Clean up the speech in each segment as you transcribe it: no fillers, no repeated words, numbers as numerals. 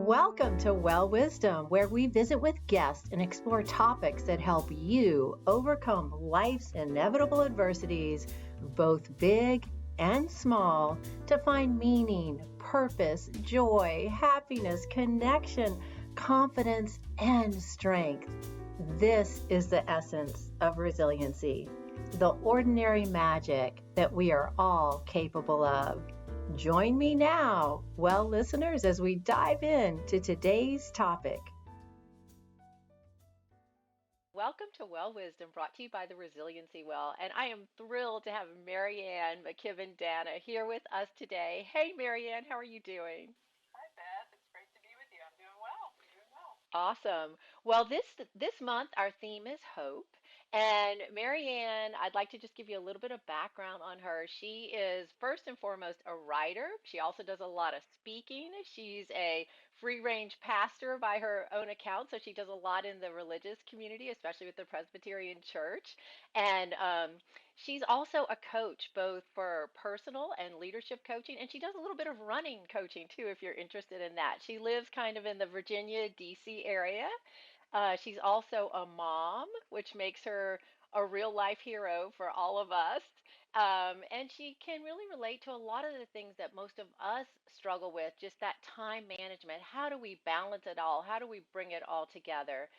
Welcome to Well Wisdom, where we visit with guests and explore topics that help you overcome life's inevitable adversities, both big and small, to find meaning, purpose, joy, happiness, connection, confidence, and strength. This is the essence of resiliency, the ordinary magic that we are all capable of. Join me now, well listeners, as we dive into today's topic. Welcome to Well Wisdom, brought to you by the Resiliency Well, and I am thrilled to have MaryAnn McKibben Dana here with us today. Hey, MaryAnn, how are you doing? Hi, Beth. It's great to be with you. I'm doing well. Awesome. Well, this month our theme is hope. And MaryAnn, I'd like to just give you a little bit of background on her. She is first and foremost a writer. She also does a lot of speaking. She's a free-range pastor by her own account, so she does a lot in the religious community, especially with the Presbyterian Church. And she's also a coach, both for personal and leadership coaching, and she does a little bit of running coaching too, if you're interested in that. She lives kind of in the Virginia, D.C. area. She's also a mom, which makes her a real life hero for all of us. And she can really relate to a lot of the things that most of us struggle with, just that time management. How do we balance it all? How do we bring it all together?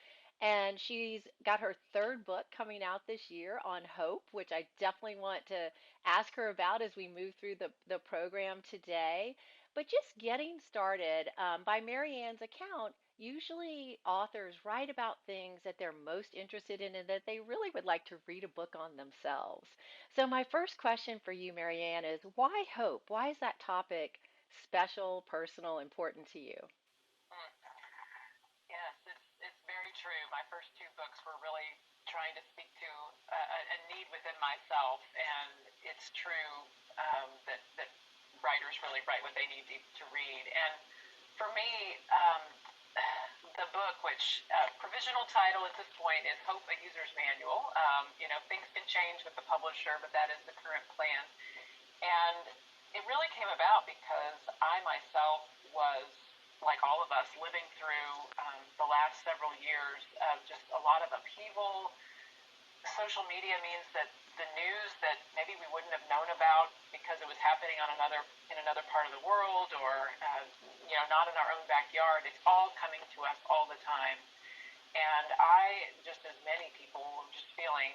And she's got her third book coming out this year on hope, which I definitely want to ask her about as we move through the program today. But just getting started, by MaryAnn's account, usually authors write about things that they're most interested in and that they really would like to read a book on themselves. So my first question for you, MaryAnn, is why hope? Why is that topic special, personal, important to you? Mm. Yes, it's very true. My first two books were really trying to speak to a need within myself, and it's true that writers really write what they need to read. And for me, the book, which provisional title at this point is Hope, a User's Manual. Things can change with the publisher, but that is the current plan. And it really came about because I myself was, like all of us, living through the last several years of just a lot of upheaval. Social media means that the news that maybe we wouldn't have known about because it was happening in another part of the world, or not in our own backyard, it's all coming to us all the time. And I, just as many people, were just feeling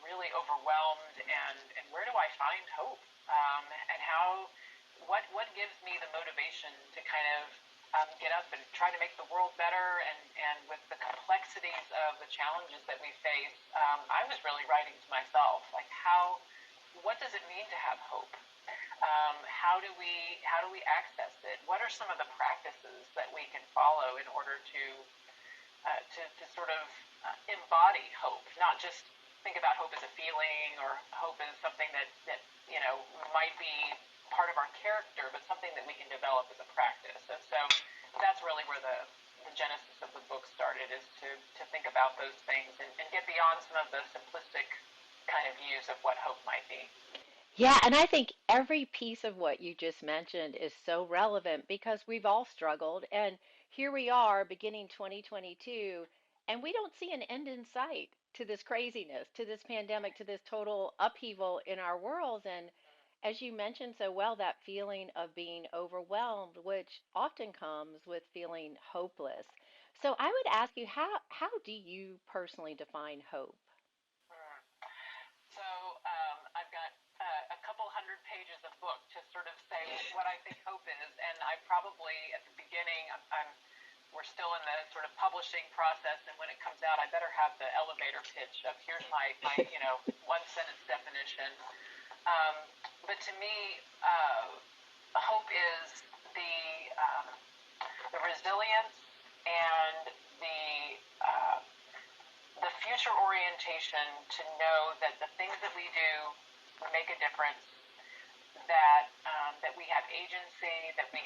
really overwhelmed. And where do I find hope? And what gives me the motivation to kind of get up and try to make the world better? And with the complexities of the challenges that we face, I was really writing to myself, like, what does it mean to have hope? How do we access it? What are some of the practices that we can follow in order to sort of embody hope, not just think about hope as a feeling or hope as something that might be part of our character, but something that we can develop as a practice. And so that's really where the genesis of the book started, is to think about those things and get beyond some of the simplistic kind of views of what hope might be. Yeah, and I think every piece of what you just mentioned is so relevant because we've all struggled, and here we are beginning 2022, and we don't see an end in sight to this craziness, to this pandemic, to this total upheaval in our worlds. And as you mentioned so well, that feeling of being overwhelmed, which often comes with feeling hopeless. So I would ask you, how do you personally define hope? Mm. So I've got a couple hundred pages of book to sort of say what I think hope is, and I probably at the beginning, we're still in the sort of publishing process, and when it comes out, I better have the elevator pitch of here's my one sentence definition. But to me, hope is the resilience and the future orientation to know that the things that we do make a difference, that we have agency, that we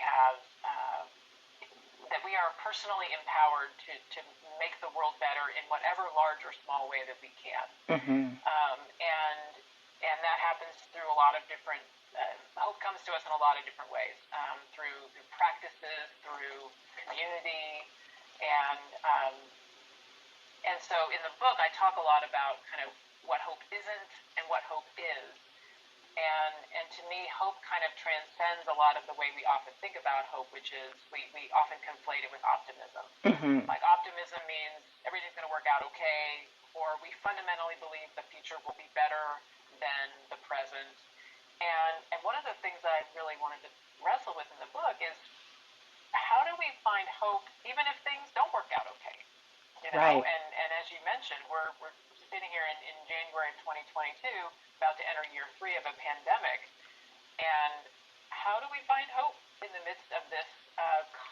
are personally empowered to make the world better in whatever large or small way that we can. Mm-hmm. And that happens through a lot of different. Hope comes to us in a lot of different ways, through practices, through community, and um, and so in the book I talk a lot about kind of what hope isn't and what hope is. And to me, hope kind of transcends a lot of the way we often think about hope, which is we often conflate it with optimism. Hmm. Like optimism means everything's going to work out okay, or we fundamentally believe the future will be better than the present. And one of the things that I really wanted to wrestle with in the book is how do we find hope even if things don't work out okay? You know, Right. and as you mentioned, we're sitting here in January of 2022, about to enter year 3 of a pandemic, and how do we find hope in the midst of this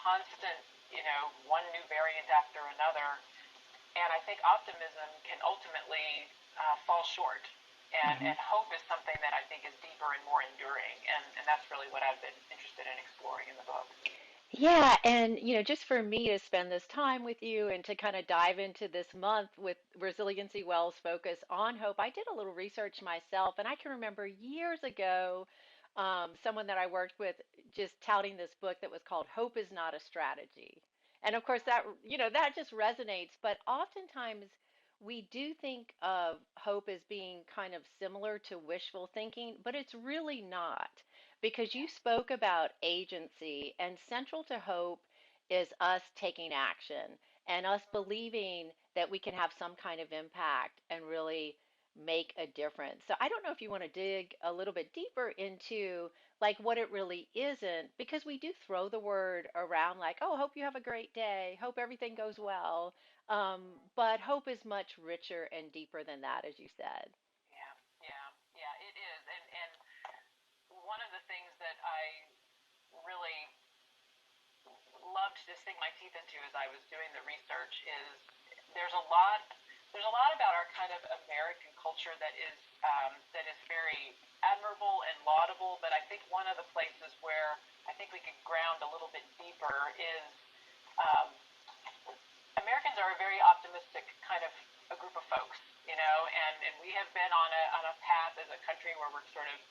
constant, one new variant after another? And I think optimism can ultimately fall short. Hmm. And hope is something that I think is deeper and more enduring. And that's really what I've been interested in exploring in the book. Yeah, and just for me to spend this time with you and to kind of dive into this month with Resiliency Wells focus on hope, I did a little research myself, and I can remember years ago, someone that I worked with just touting this book that was called "Hope is Not a Strategy," and of course that just resonates. But oftentimes we do think of hope as being kind of similar to wishful thinking, but it's really not because you spoke about agency, and central to hope is us taking action and us believing that we can have some kind of impact and really make a difference. So I don't know if you want to dig a little bit deeper into like what it really isn't, because we do throw the word around like, oh, hope you have a great day, hope everything goes well. But hope is much richer and deeper than that, as you said. Yeah, yeah, yeah, it is. And one of the things that I really loved to sink my teeth into as I was doing the research is there's a lot there's a lot about our kind of American culture that is very admirable and laudable, but I think one of the places where I think we could ground a little bit deeper is um, Americans are a very optimistic kind of a group of folks, and we have been on a path as a country where we're sort of,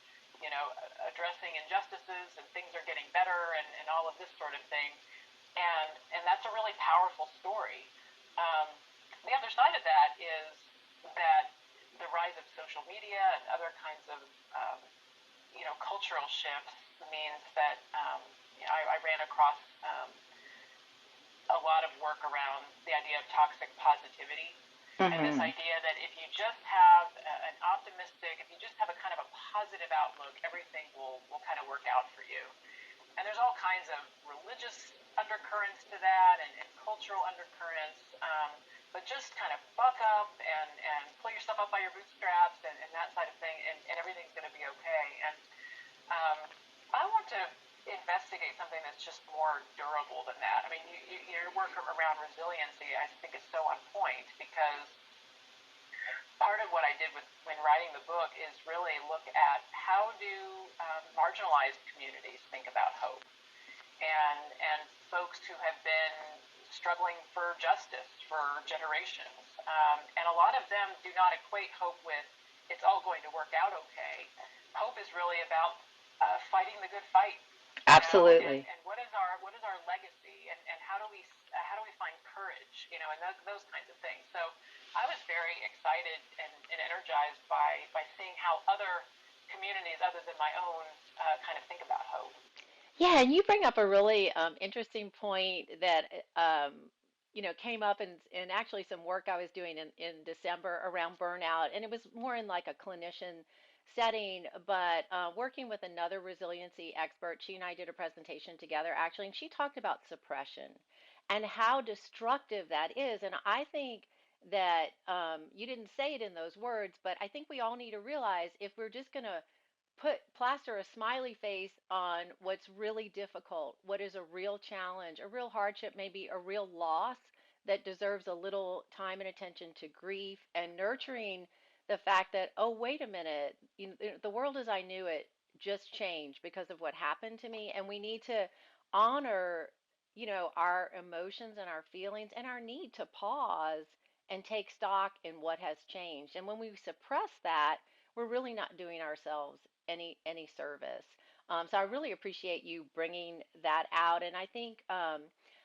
addressing injustices and things are getting better and all of this sort of thing, and that's a really powerful story. Um, the other side of that is that the rise of social media and other kinds of cultural shifts means that I ran across a lot of work around the idea of toxic positivity and this Hmm. idea that if you just have an optimistic, if you just have a kind of a positive outlook, everything will kind of work out for you. And there's all kinds of religious undercurrents to that and cultural undercurrents. But just kind of buck up and pull yourself up by your bootstraps and that side of thing, and everything's going to be okay. And um, I want to investigate something that's just more durable than that. I mean, your work around resiliency, I think, is so on point because part of what I did when writing the book is really look at how do marginalized communities think about hope, and folks who have been struggling for justice for generations, and a lot of them do not equate hope with it's all going to work out okay. Hope is really about fighting the good fight, Absolutely. and what is our legacy, and how do we find courage, and those kinds of things. So I was very excited and energized by seeing how other communities other than my own kind of think about hope. Yeah, and you bring up a really interesting point that came up in actually some work I was doing in December around burnout, and it was more in like a clinician setting, but working with another resiliency expert. She and I did a presentation together actually, and she talked about suppression and how destructive that is. And I think that you didn't say it in those words, but I think we all need to realize if we're just going to put plaster a smiley face on what's really difficult, what is a real challenge, a real hardship, maybe a real loss that deserves a little time and attention to grief and nurturing the fact that, oh, wait a minute, the world as I knew it just changed because of what happened to me, and we need to honor, our emotions and our feelings and our need to pause and take stock in what has changed. And when we suppress that, we're really not doing ourselves any service. So I really appreciate you bringing that out, and I think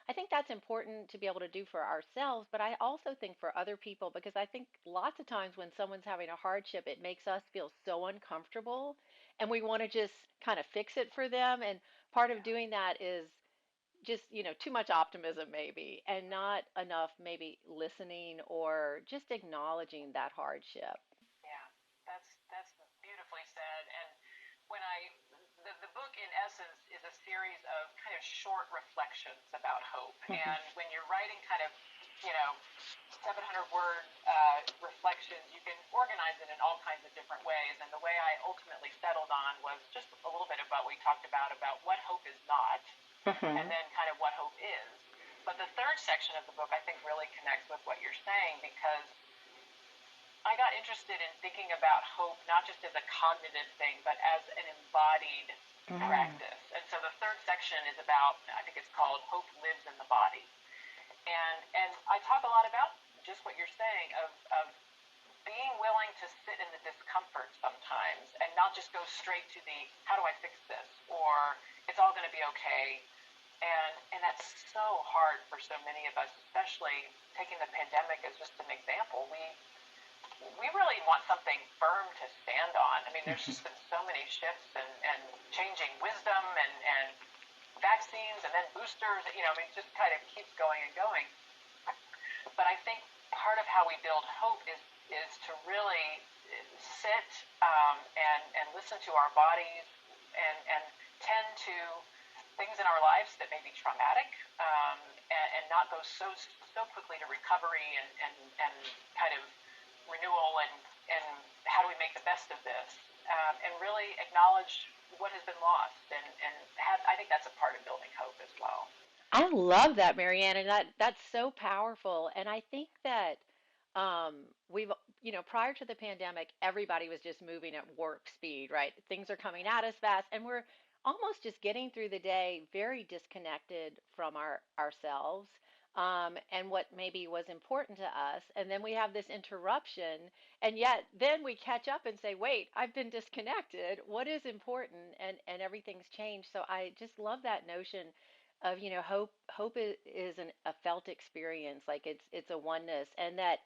I think that's important to be able to do for ourselves, but I also think for other people, because I think lots of times when someone's having a hardship, it makes us feel so uncomfortable and we want to just kind of fix it for them. And part of Yeah, doing that is just, too much optimism maybe, and not enough maybe listening or just acknowledging that hardship. yeah. That's beautifully said. And when the book in essence is a series of kind of short reflections about hope. Hmm. And when you're writing kind of, you know, 700 word reflections, you can organize it in all kinds of different ways. And the way I ultimately settled on was just a little bit about what we talked about what hope is not, and Hmm. then kind of what hope is. But the third section of the book, I think, really connects with what you're saying because I got interested in thinking about hope not just as a cognitive thing, but as an embodied Hmm. practice. And so the third section is about, I think it's called Hope Lives in the Body. And I talk a lot about just what you're saying of being willing to sit in the discomfort sometimes and not just go straight to the how do I fix this or it's all going to be okay. And that's so hard for so many of us, especially taking the pandemic as just an example. We really want something firm to stand on. I mean, there's just been so many shifts and changing wisdom and vaccines and then boosters. I mean, it just kind of keeps going and going. But I think part of how we build hope is to really sit and listen to our bodies and tend to things in our lives that may be traumatic and not go so quickly to recovery and kind of renewal and how do we make the best of this and really acknowledge what has been lost and I think that's a part of building hope as well. I love that, Marianne, and that's so powerful. And I think that we've, prior to the pandemic, everybody was just moving at warp speed, right? Things are coming at us fast, and we're almost just getting through the day very disconnected from ourselves and what maybe was important to us. And then we have this interruption, and yet then we catch up and say, "Wait, I've been disconnected. What is important?" And everything's changed. So I just love that notion of hope is a felt experience, like it's a oneness, and that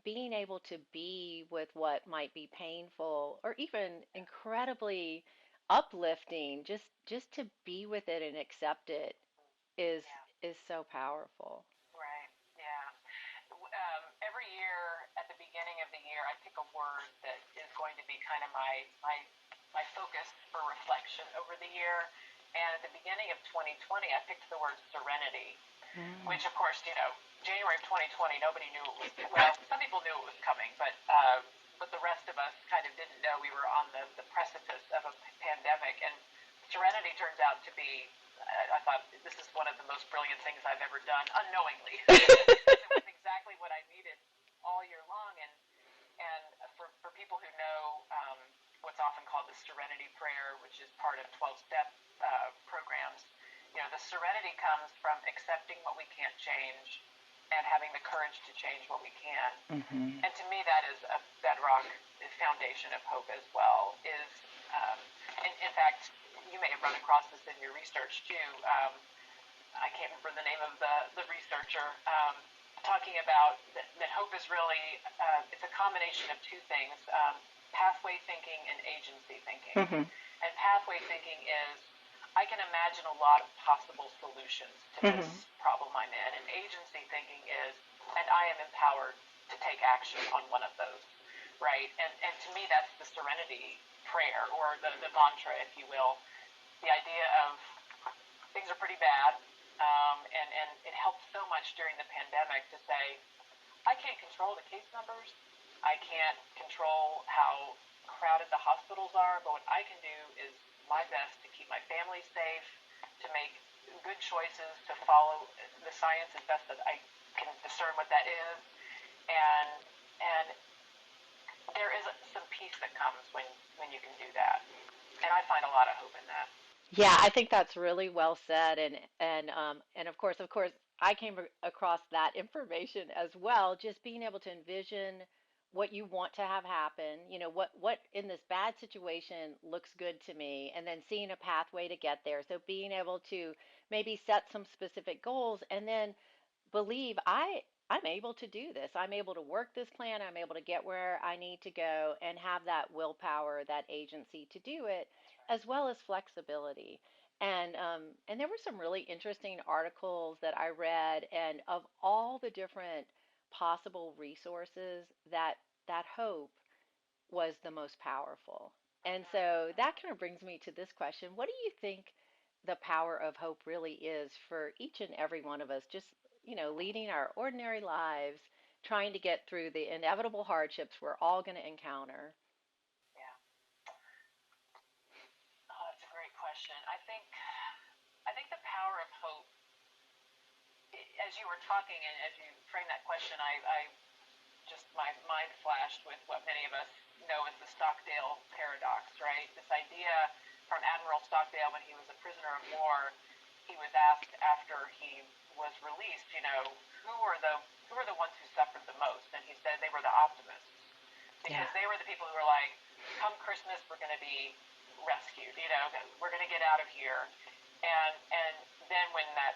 being able to be with what might be painful or even incredibly uplifting, just to be with it and accept it is Yeah. is so powerful. Right. Yeah. Every year at the beginning of the year, I pick a word that is going to be kind of my focus for reflection over the year. And at the beginning of 2020, I picked the word serenity, Mm. which of course, January of 2020, nobody knew it was. Well, some people knew it was coming, but the rest of us kind of didn't know we were on the precipice of a pandemic. And serenity turns out to be. I thought this is one of the most brilliant things I've ever done, unknowingly, because it was exactly what I needed all year long. And for people who know what's often called the Serenity Prayer, which is part of 12-step programs, the serenity comes from accepting what we can't change and having the courage to change what we can. Hmm. And to me, that is a bedrock foundation of hope as well. Um, in fact, you may have run across this in your research too. I can't remember the name of the researcher, talking about that hope is really it's a combination of two things: pathway thinking and agency thinking. Hmm. And pathway thinking is I can imagine a lot of possible solutions to this Hmm. problem I'm in, and agency thinking is and I am empowered to take action on one of those, right? And to me, that's the serenity prayer or the mantra, if you will. The idea of things are pretty bad. And it helped so much during the pandemic to say, I can't control the case numbers. I can't control how crowded the hospitals are, but what I can do is my best to keep my family safe, to make good choices, to follow the science as best that I can discern what that is. And there is some peace that comes when you can do that. And I find a lot of hope in that. Yeah, I think that's really well said, and of course, I came across that information as well. Just being able to envision what you want to have happen, what in this bad situation looks good to me, and then seeing a pathway to get there. So being able to maybe set some specific goals and then believe I'm able to do this. I'm able to work this plan. I'm able to get where I need to go and have that willpower, that agency to do it, That's right. as well as flexibility. And there were some really interesting articles that I read, and of all the different possible resources, that hope was the most powerful. And so Mm-hmm. that kind of brings me to this question. What do you think the power of hope really is for each and every one of us, just, leading our ordinary lives, trying to get through the inevitable hardships we're all going to encounter? Yeah. Oh, that's a great question. I think the power of hope, as you were talking and as you framed that question, I just my mind flashed with what many of us know as the Stockdale Paradox, right? This idea from Admiral Stockdale when he was a prisoner of war. He was asked after he was released, who are the ones who suffered the most, and he said they were the optimists Yeah. because they were the people who were like, come Christmas, we're going to be rescued. We're going to get out of here. And then when that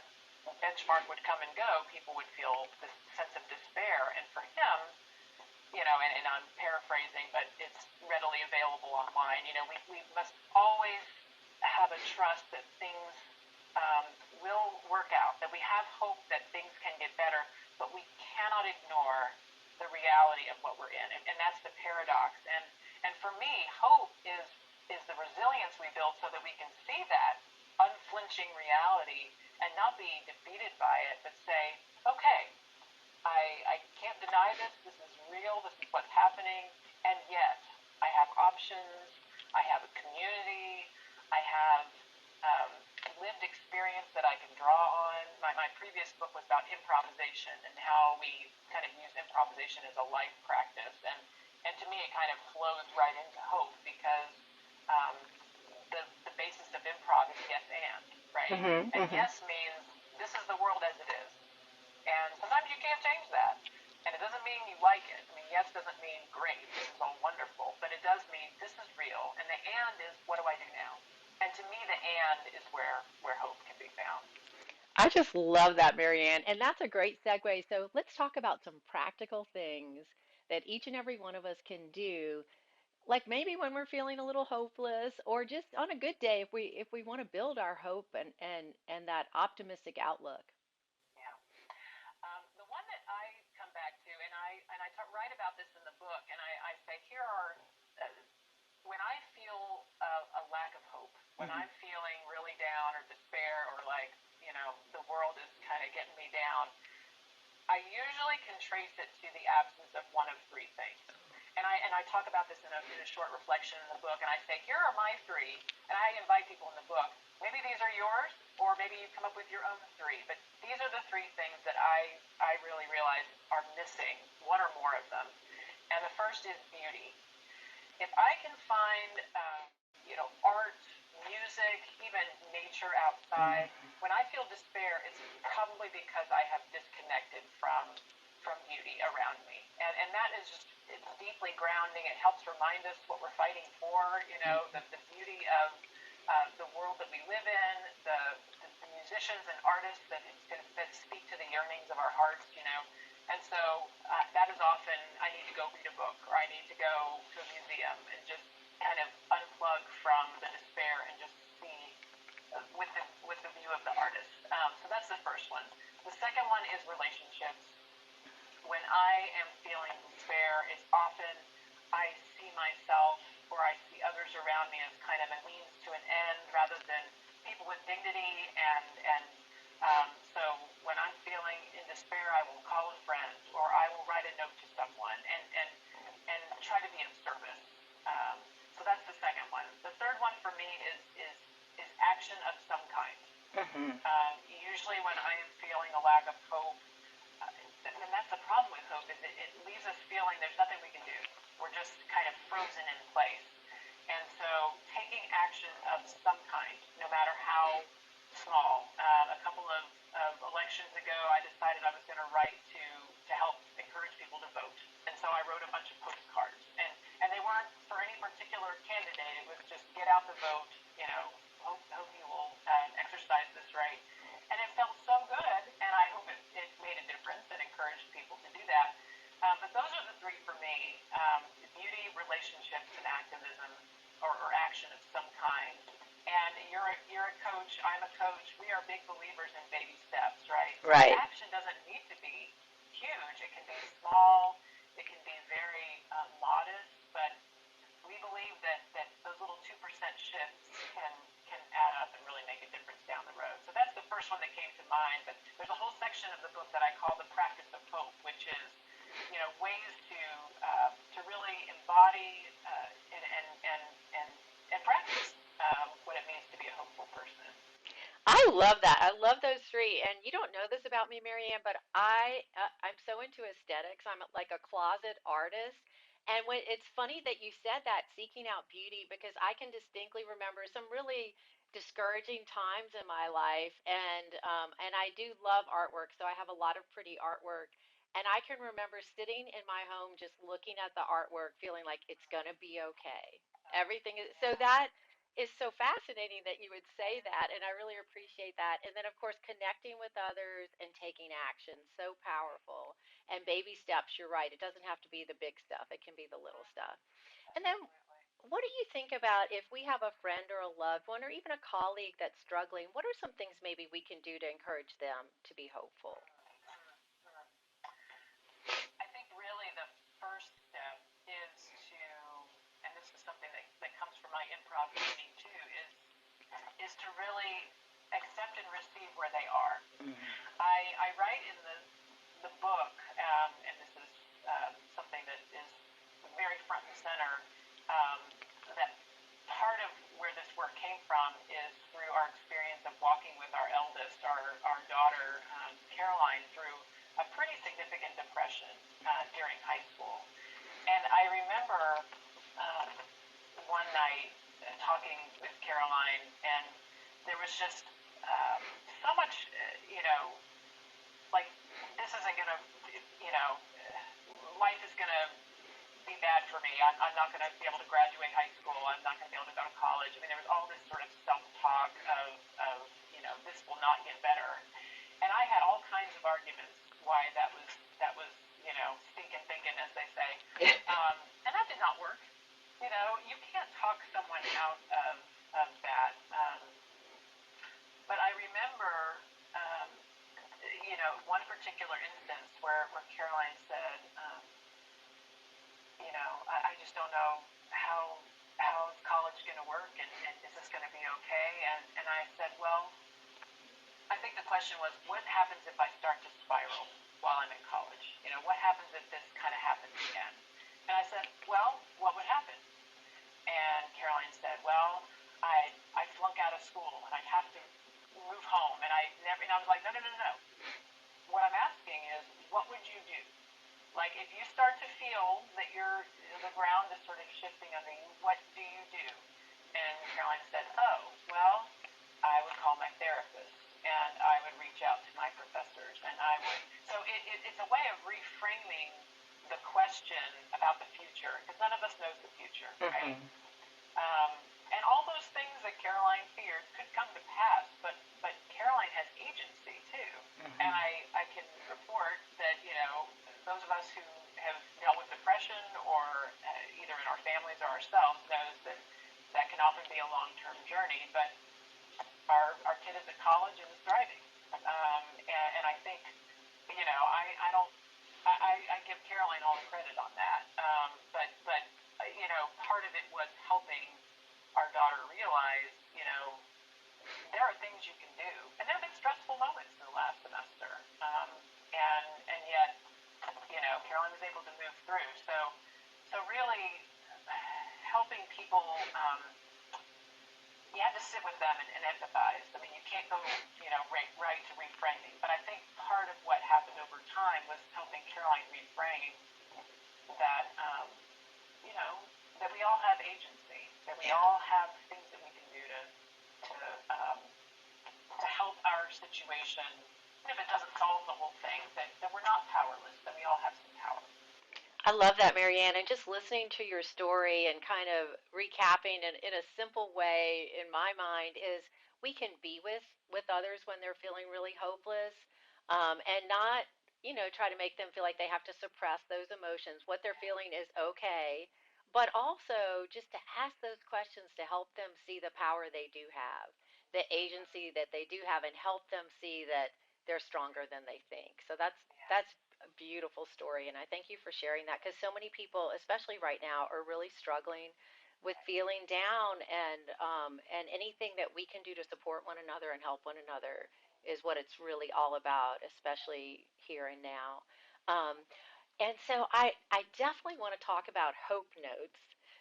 benchmark would come and go, people would feel this sense of despair. And for him, and I'm paraphrasing, but it's readily available online. We must always have a trust that things um, will work out, that we have hope that things can get better, but we cannot ignore the reality of what we're in. And that's the paradox. And for me, hope is the resilience we build so that we can see that unflinching reality and not be defeated by it, but say, okay, I can't deny this. This is real. This is what's happening. And yet, I have options. I have a community. I have um, lived experience that I can draw on. My previous book was about improvisation and how we kind of use improvisation as a life practice. And to me, it kind of flows right into hope because um, the basis of improv is yes and, right? Mhm. And Mhm. yes means this is the world as it is. And sometimes you can't change that. And it doesn't mean you like it. I mean, yes doesn't mean great, this is all wonderful, but it does mean this is real. And the and is what do I do now? And to me, the and is where hope can be found. I just love that, MaryAnn. And that's a great segue. So let's talk about some practical things that each and every one of us can do, like maybe when we're feeling a little hopeless, or just on a good day if we want to build our hope and that optimistic outlook. Yeah. The one that I come back to, and I write about this in the book, and I say here are when I feel a lack of hope, when Mhm. I'm feeling really down or despair or like the world is kind of getting me down, I usually can trace it to the absence of one of three things. And I talk about this in a short reflection in the book, and I say, here are my three, and I invite people in the book. Maybe these are yours, or maybe you come up with your own three, but these are the three things that I really realize are missing, one or more of them. And the first is beauty. If I can find, art, music, even nature outside, when I feel despair, it's probably because I have disconnected from beauty around me, and that is just it's deeply grounding. It helps remind us what we're fighting for. The beauty of the world that we live in, the musicians and artists that speak to the yearnings of our hearts. And so that is often I need to go read a book or I need to go to a museum and just kind of unplug from the despair and just see with the view of the artist. So that's the first one. The second one is relationships. When I am feeling despair, it's often I see myself or I see others around me as kind of a means to an end rather than people with dignity. And so when I'm feeling in despair, I will call a friend or I will write a note to someone and try to be of service. Um, so that's the second one. The third one for me is action of some kind. Mhm. Usually when I am feeling a lack of hope, and that's the problem with hope is it leaves us feeling there's nothing we can do. We're just kind of frozen in place. And so taking action of some kind, no matter how small. A couple of elections ago, I decided I was going to write to to help encourage people to vote. And so I wrote a bunch of postcards. And they weren't for any particular candidate. It was just get out the vote, hope you will exercise this right. And it felt so good, and I hope it made a difference and encouraged people to do that. But those are the three for me: beauty, relationships, and activism, or action of some kind. And you're a coach, I'm a coach. We are big believers in baby steps, right? So the Right. action doesn't need to be huge. It can be small. It can be very modest, but we believe that those little 2% shifts can add up and really make a difference down the road. So that's the first one that came to mind. But there's a whole section of the book that I call the practice of hope, which is ways to really embody and practice what it means to be a hopeful person. I love that. I love those three. And you don't know this about me, MaryAnn, but I'm so into aesthetics. I'm like a closet artist. And when it's funny that you said that, seeking out beauty, because I can distinctly remember some really discouraging times in my life, and I do love artwork, so I have a lot of pretty artwork. And I can remember sitting in my home just looking at the artwork, feeling like it's gonna be okay. Everything is so Yeah. that is so fascinating that you would say that, and I really appreciate that. And then, of course, connecting with others and taking action, so powerful. And baby steps, you're right. It doesn't have to be the big stuff, it can be the little stuff. And then, Absolutely. what do you think about if we have a friend or a loved one or even a colleague that's struggling? What are some things maybe we can do to encourage them to be hopeful? I think really the first step is to, and this is something that comes from my improv training too, is to really accept and receive where they are. I write in the book, and this is something that is very front and center, um, that part of where this work came from is through our experience of walking with our eldest, our daughter, Caroline, through a pretty significant depression during high school. And I remember um, one night talking with Caroline, and there was just so much, like, this isn't going to, life is going to be bad for me. I'm not going to be able to graduate high school. I'm not going to be able to go to college. I mean, there was all this sort of self-talk of this will not get better. And I had all kinds of arguments why that was stinking thinking, as they say. And that did not work. You can't talk someone out of that. But I remember, um, one particular instance where Caroline said, I just don't know how is college going to work, and is this going to be okay? And I said, well, I think the question was, what happens if I start to spiral while I'm in college? What happens if this kind of happens again? And I said, well, what would happen? And Caroline said, well, I flunk out of school and I have to move home. And I was like, no, no, no, no. What I'm asking is, what would you do? Like, if you start to feel that the ground is sort of shifting under you, what do you do? And Caroline said, oh, well, I would call my therapist and I would reach out to my professors and I would. So it's a way of reframing the question about the future, because none of us knows the future, right? Mm-hmm. Um, and all those things that Caroline feared could come to pass, but Caroline has agency too. And Mm-hmm. I can report that those of us who have dealt with depression, or either in our families or ourselves, knows that that can often be a long-term journey. But our kid is at college and is thriving, and I think I don't. I give Caroline all the credit on that, but part of it was helping our daughter realize, there are things you can do, and there have been stressful moments in the last semester, and yet, Caroline was able to move through. So really helping people. You have to sit with them and empathize. I mean, you can't go, right to reframing. But I think part of what happened over time was helping Caroline reframe that, you know, that we all have agency, that we Yeah. all have things that we can do to, um, to help our situation. Even if it doesn't solve the whole thing, that we're not powerless, that we love that, MaryAnn. And just listening to your story and kind of recapping in a simple way in my mind is we can be with others when they're feeling really hopeless, and not, try to make them feel like they have to suppress those emotions. What they're feeling is okay, but also just to ask those questions to help them see the power they do have, the agency that they do have, and help them see that they're stronger than they think. So that's a beautiful story, and I thank you for sharing that because so many people, especially right now, are really struggling with feeling down, and anything that we can do to support one another and help one another is what it's really all about, especially here and now. Um, and so I definitely want to talk about hope notes.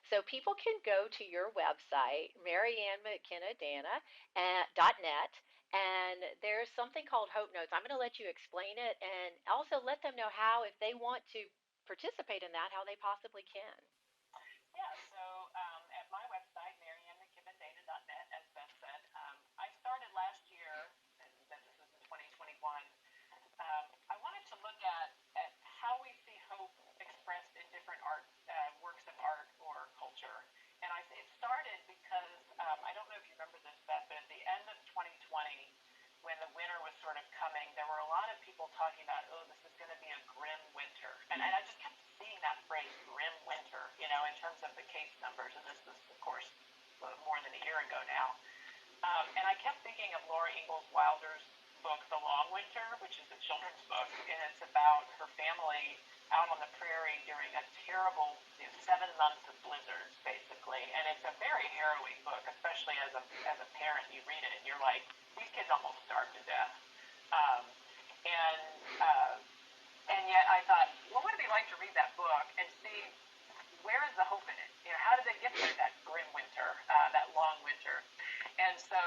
So people can go to your website, MaryAnn McKibben Dana .net, and there's something called Hope Notes. I'm going to let you explain it and also let them know how, if they want to participate in that, how they possibly can. Yeah, so at my website, MaryAnnMcKibbenDana.net, as Beth said, I started last year, and this was in 2021. I wanted to look at how we see hope expressed in different works of art or culture. And it started because I don't know if you remember this, Beth, but at the end of 2020, when the winter was sort of coming, there were a lot of people talking about, oh, this is going to be a grim winter. And I just kept seeing that phrase, grim winter, in terms of the case numbers. And this was, of course, more than a year ago now. And I kept thinking of Laura Ingalls Wilder's book, The Long Winter, which is a children's book, and it's about her family out on the prairie during a terrible 7 months of blizzards, basically. And it's a very harrowing book, especially as a parent. You read it and you're like, these kids almost starved to death. Um, and uh, and yet I thought, what would it be like to read that book and see where is the hope in it? How did they get through that grim winter, that long winter? And so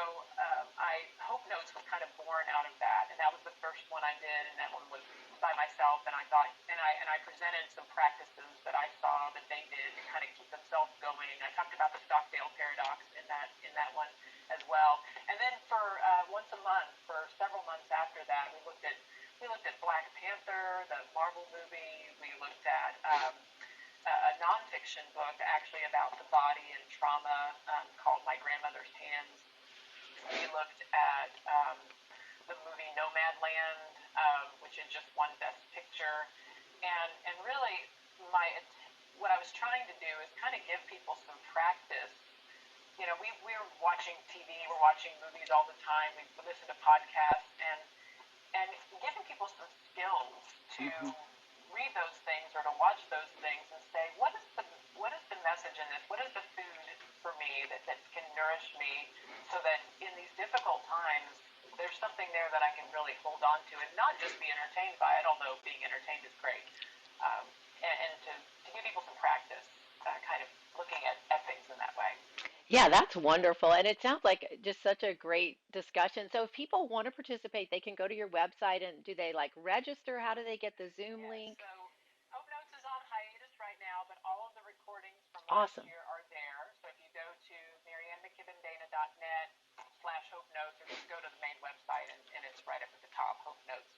Hope Notes was kind of born out of that, and that was the first one I did, and that one was by myself. And I thought, and I presented some practices that I saw that they did to kind of keep themselves going. I talked about the Stockdale Paradox in that one as well. And then for once a month, for several months after that, we looked at Black Panther, the Marvel movie. We looked at a nonfiction book actually about the body and trauma called My Grandmother's Hands. We looked at the movie Nomadland, which had just won Best Picture, and really my what I was trying to do is kind of give people some practice. We're watching TV, we're watching movies all the time, we listen to podcasts, and giving people some skills to read those things or to watch those things and say, what is the message in this? What is the food for me that can nourish me so that in these difficult times there's something there that I can really hold on to and not just be entertained by it, although being entertained is great. Um, and to give people some practice, kind of looking at things in that way. Yeah, that's wonderful. And it sounds like just such a great discussion. So if people want to participate, they can go to your website, and do they like register? How do they get the Zoom Yes, link? so Hope Notes is on hiatus right now, but all of the recordings from last Awesome. year are there. So if you go to MaryAnnMcKibbenDana.net/Hope Notes, or just go to the main website, and it's right up at the top, Hope Notes.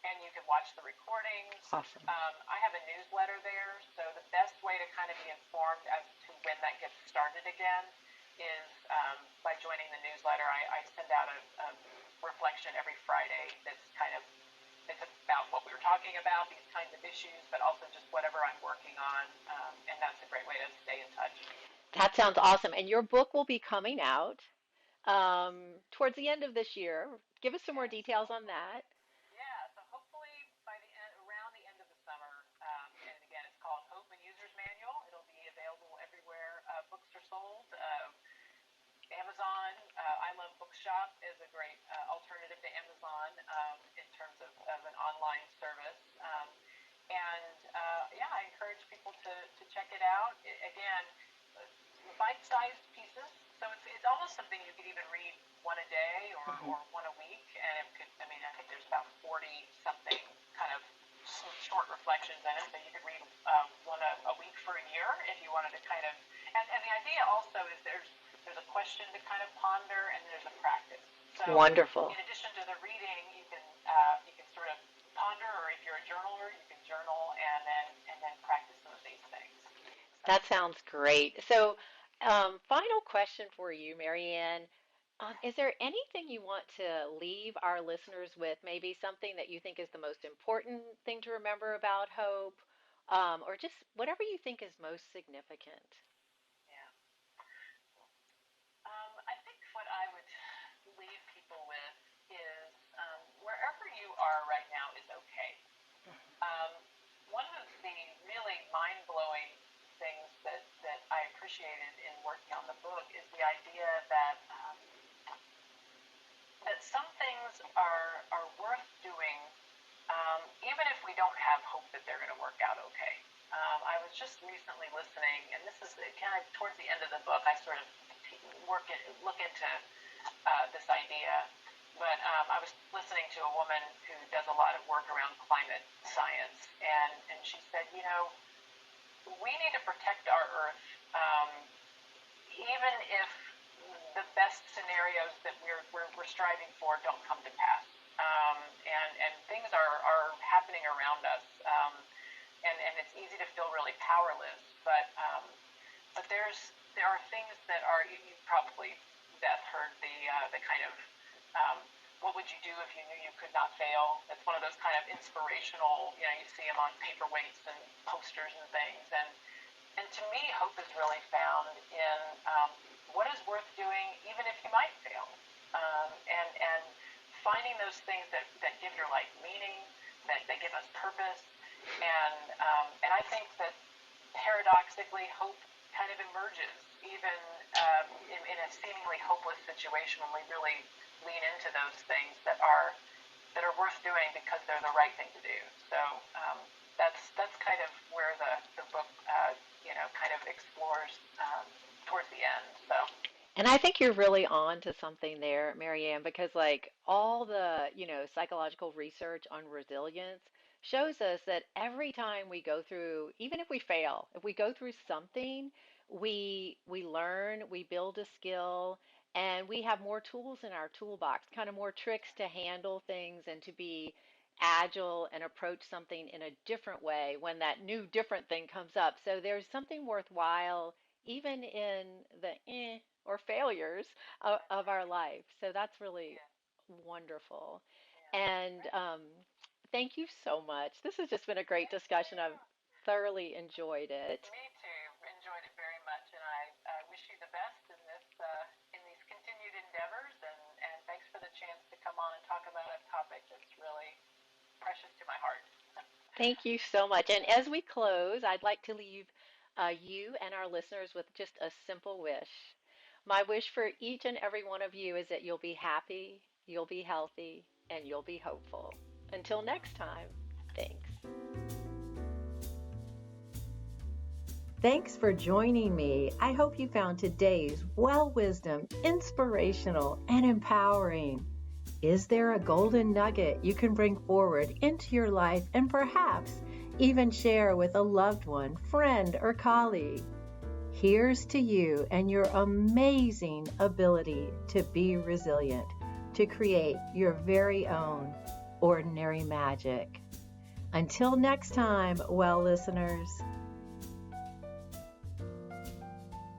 And you can watch the recordings. Awesome. I have a newsletter there, so the best way to kind of be informed as to when that gets started again is by joining the newsletter. I send out a reflection every Friday that's kind of it's about what we were talking about, these kinds of issues, but also just whatever I'm working on, and that's a great way to stay in touch. That sounds awesome. And your book will be coming out towards the end of this year. Give us some more Yes, details on hopefully. that. Yeah, so hopefully around the end of the summer, and again, it's called Open User's Manual. It'll be available everywhere books are sold. Amazon, I Love Bookshop is a great alternative to Amazon in terms of an online service. And yeah, I encourage people to check it out. Again, bite-sized pieces, so it's almost something you could even read one a day Hmm. or one a week, and it could. I mean, I think there's about 40 something kind of short reflections in it, so you could read one a week for a year if you wanted to kind of. And the idea also is there's a question to kind of ponder, and there's a practice. So Wonderful. in addition to the reading, you can sort of ponder, or if you're a journaler, you can journal and then practice some of That sounds great. So, final question for you, MaryAnn. Is there anything you want to leave our listeners with? Maybe something that you think is the most important thing to remember about hope, or just whatever you think is most significant? Yeah. I think what I would leave people with is wherever you are right now is okay. Um, One of the really mind-blowing things that I appreciated in working on the book is the idea that some things are worth doing, even if we don't have hope that they're going to work out okay. I was just recently listening, and this is kind of towards the end of the book. I sort of look into this idea, but I was listening to a woman who does a lot of work around climate science, and she said, we need to protect our Earth, even if the best scenarios that we're striving for don't come to pass. And things are happening around us, and it's easy to feel really powerless. But there are things that are you probably Beth heard the kind of what would you do if you knew you could not fail? It's one of those kind of inspirational, you see them on paperweights and posters and things. And to me, hope is really found in what is worth doing, even if you might fail, and finding those things that give your life meaning, that give us purpose, and I think that paradoxically, hope kind of emerges even in a seemingly hopeless situation when we really lean into those things that are worth doing because they're the right thing to do. So that's kind of where the book kind of explores towards the end. So And I think you're really on to something there, Marianne, because like all the, psychological research on resilience shows us that every time we go through, even if we fail, if we go through something, we learn, we build a skill, and we have more tools in our toolbox, kind of more tricks to handle things and to be agile and approach something in a different way when that new different thing comes up. So there's something worthwhile even in the or failures of our life. So that's really yeah, wonderful. yeah, And great. thank you so much. This has just been a great Thank discussion. I've you. thoroughly enjoyed it. Me too. Enjoyed it very much, and I wish you the best in these continued endeavors. And thanks for the chance to come on and talk about a topic that's really precious to my heart. Thank you so much. And as we close, I'd like to leave you and our listeners with just a simple wish. My wish for each and every one of you is that you'll be happy, you'll be healthy, and you'll be hopeful. Until next time, thanks. Thanks for joining me. I hope you found today's well wisdom inspirational and empowering. Is there a golden nugget you can bring forward into your life and perhaps even share with a loved one, friend, or colleague? Here's to you and your amazing ability to be resilient, to create your very own ordinary magic. Until next time, well listeners.